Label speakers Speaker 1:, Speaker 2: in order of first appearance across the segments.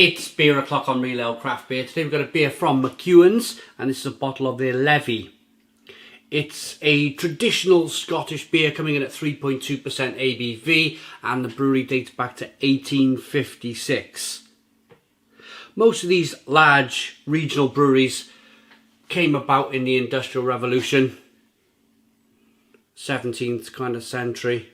Speaker 1: It's beer o'clock on Real Ale Craft Beer. Today we've got a beer from McEwan's, and this is a bottle of their Levy. It's a traditional Scottish beer coming in at 3.2% ABV, and the brewery dates back to 1856. Most of these large regional breweries came about in the Industrial Revolution, 17th kind of century.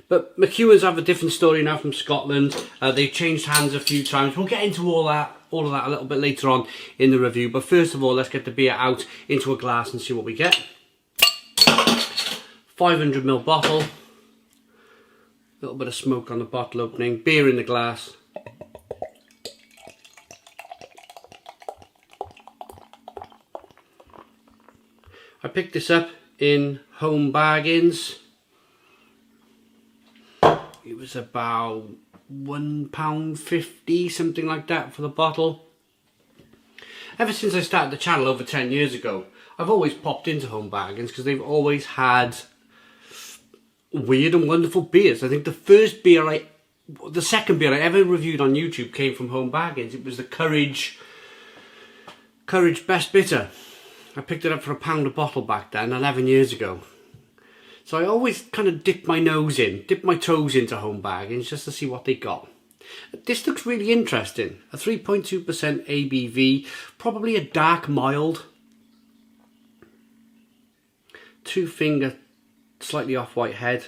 Speaker 1: But McEwan's have a different story now from Scotland. They've changed hands a few times. We'll get into all of that a little bit later on in the review. But first of all, let's get the beer out into a glass and see what we get. 500ml bottle. A little bit of smoke on the bottle opening. Beer in the glass. I picked this up in Home Bargains. It was about £1.50, something like that, for the bottle. Ever since I started the channel over 10 years ago, I've always popped into Home Bargains because they've always had weird and wonderful beers. I think the second beer I ever reviewed on YouTube came from Home Bargains. It was the Courage Best Bitter. I picked it up for £1 a bottle back then, 11 years ago. So I always kind of dip my toes into Home Bargains just to see what they got. This looks really interesting. A 3.2% ABV, probably a dark mild. 2-finger, slightly off-white head.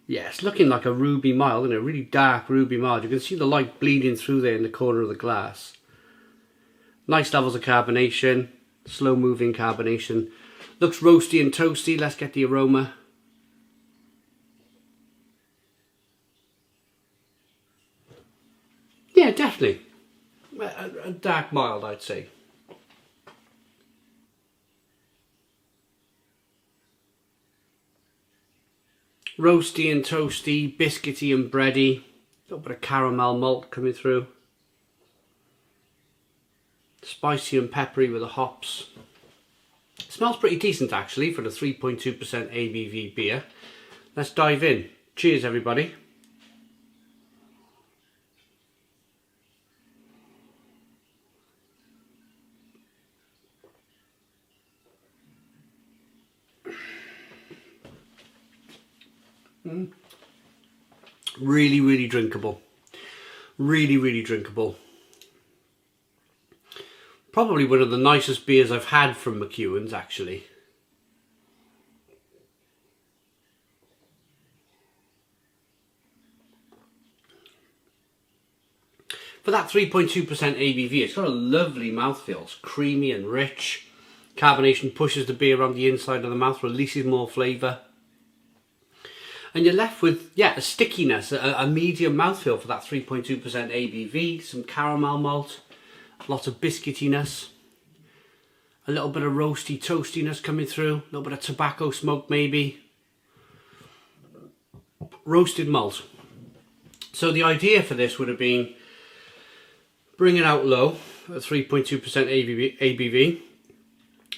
Speaker 1: Yeah, it's looking like a ruby mild, isn't it? A really dark ruby mild. You can see the light bleeding through there in the corner of the glass. Nice levels of carbonation, slow-moving carbonation. Looks roasty and toasty. Let's get the aroma. Yeah, definitely. A dark mild, I'd say. Roasty and toasty, biscuity and bready. A little bit of caramel malt coming through. Spicy and peppery with the hops. Smells pretty decent actually for the 3.2% ABV beer. Let's dive in. Cheers everybody. Really, really drinkable. Really, really drinkable. Probably one of the nicest beers I've had from McEwan's, actually. For that 3.2% ABV, it's got a lovely mouthfeel. It's creamy and rich. Carbonation pushes the beer around the inside of the mouth, releases more flavour. And you're left with, yeah, a stickiness, a medium mouthfeel for that 3.2% ABV. Some caramel malt. Lots of biscuitiness, a little bit of roasty toastiness coming through, a little bit of tobacco smoke maybe. Roasted malt. So the idea for this would have been bring it out low at 3.2% ABV,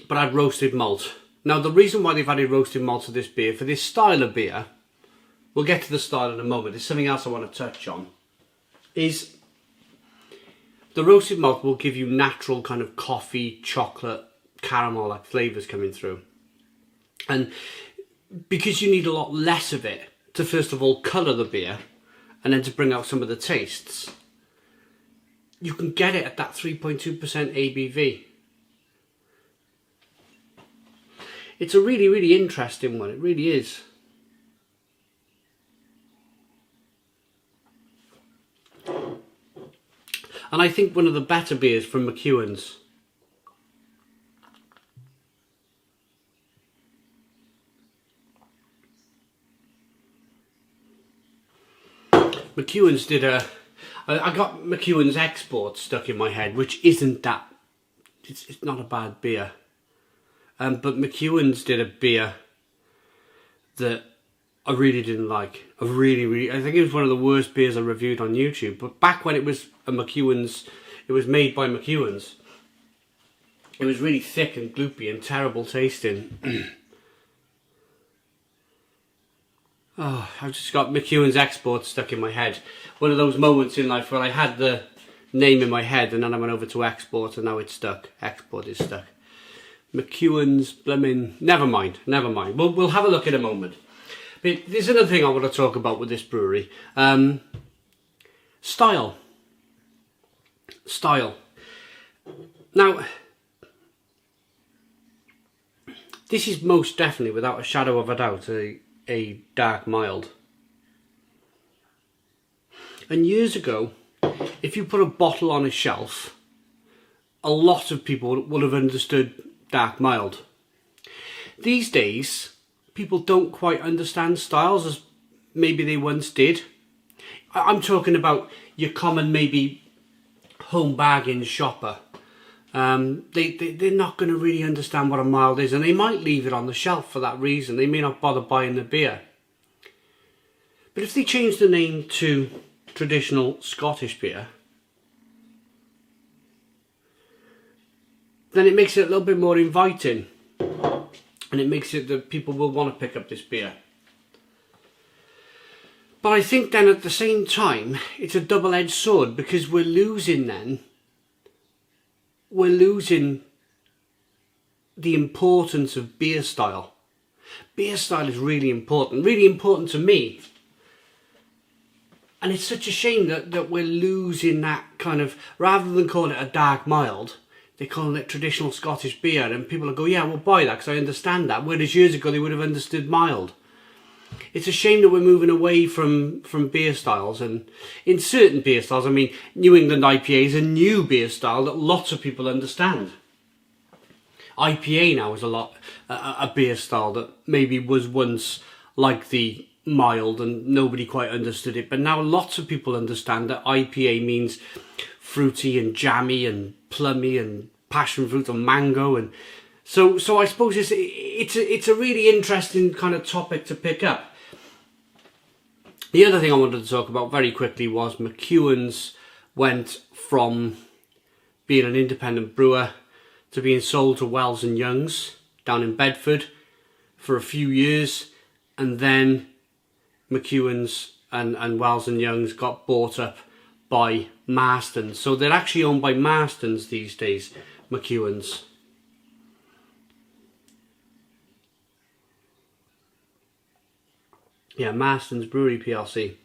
Speaker 1: but add roasted malt. Now the reason why they've added roasted malt to this beer, for this style of beer, we'll get to the style in a moment, there's something else I want to touch on, is the roasted malt will give you natural kind of coffee, chocolate, caramel-like flavours coming through. And because you need a lot less of it to first of all colour the beer and then to bring out some of the tastes, you can get it at that 3.2% ABV. It's a really, really interesting one, it really is. And I think one of the better beers from McEwan's. McEwan's did I got McEwan's Export stuck in my head, which isn't that, it's not a bad beer. But McEwan's did a beer that I really didn't like. I think it was one of the worst beers I reviewed on YouTube. But back when it was a McEwan's, it was made by McEwan's. It was really thick and gloopy and terrible tasting. Oh, I've just got McEwan's Export stuck in my head. One of those moments in life where I had the name in my head and then I went over to Export and now it's stuck. Export is stuck. McEwan's blooming... Never mind. We'll have a look in a moment. But there's another thing I want to talk about with this brewery. Style. Now, this is most definitely, without a shadow of a doubt, a dark mild. And years ago, if you put a bottle on a shelf, a lot of people would have understood dark mild. These days, people don't quite understand styles as maybe they once did. I'm talking about your common, maybe, home bargain shopper. They're not going to really understand what a mild is, and they might leave it on the shelf for that reason. They may not bother buying the beer. But if they change the name to traditional Scottish beer, then it makes it a little bit more inviting, and it makes it that people will want to pick up this beer. But I think then at the same time, it's a double-edged sword, because we're losing the importance of beer style. Beer style is really important to me. And it's such a shame that we're losing that kind of, rather than calling it a dark mild, they're calling it traditional Scottish beer, and people will go, yeah, we'll buy that because I understand that. Whereas years ago they would have understood mild. It's a shame that we're moving away from beer styles, and in certain beer styles, I mean, New England IPA is a new beer style that lots of people understand. IPA now is a beer style that maybe was once like the mild and nobody quite understood it, but now lots of people understand that IPA means fruity and jammy and plummy and passion fruit and mango, and so I suppose it's a really interesting kind of topic to pick up. The other thing I wanted to talk about very quickly was McEwan's went from being an independent brewer to being sold to Wells and Youngs down in Bedford for a few years, and then McEwan's and Wells and Youngs got bought up by Marston's. So they're actually owned by Marston's these days, McEwan's. Yeah, Marston's Brewery PLC.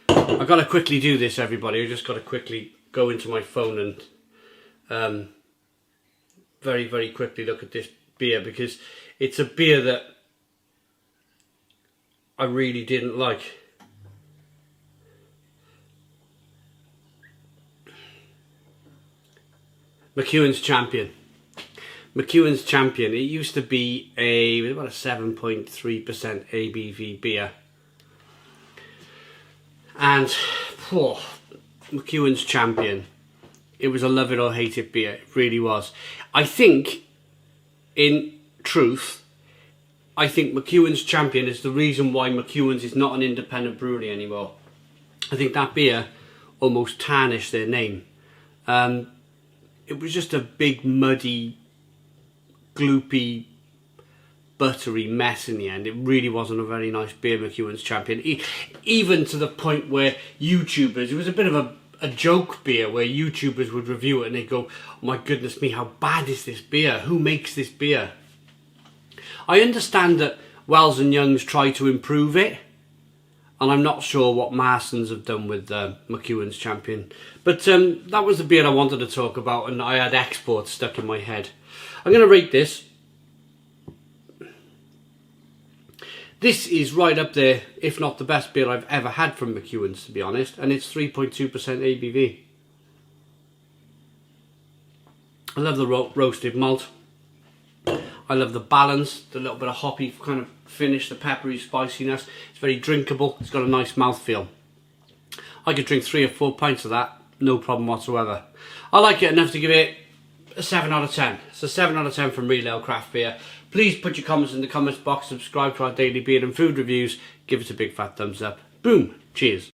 Speaker 1: I've got to quickly do this, everybody. I've just got to quickly go into my phone and very, very quickly look at this beer, because it's a beer that I really didn't like. McEwan's Champion. McEwan's Champion. It used to be about a 7.3% ABV beer. And McEwan's Champion. It was a love it or hate it beer. It really was. I think, in truth, I think McEwan's Champion is the reason why McEwan's is not an independent brewery anymore. I think that beer almost tarnished their name. It was just a big, muddy, gloopy, buttery mess in the end. It really wasn't a very nice beer, McEwan's Champion. Even to the point where YouTubers, it was a bit of a joke beer where YouTubers would review it and they'd go, oh my goodness me, how bad is this beer? Who makes this beer? I understand that Wells and Youngs try to improve it, and I'm not sure what Marston's have done with McEwan's Champion. But that was the beer I wanted to talk about, and I had Export stuck in my head. I'm going to rate this. This is right up there, if not the best beer I've ever had from McEwan's, to be honest, and it's 3.2% ABV. I love the roasted malt. I love the balance, the little bit of hoppy kind of finish, the peppery spiciness. It's very drinkable. It's got a nice mouthfeel. I could drink 3 or 4 pints of that, no problem whatsoever. I like it enough to give it a 7 out of 10. It's a 7 out of 10 from Real Ale Craft Beer. Please put your comments in the comments box, subscribe to our daily beer and food reviews, give us a big fat thumbs up. Boom, cheers.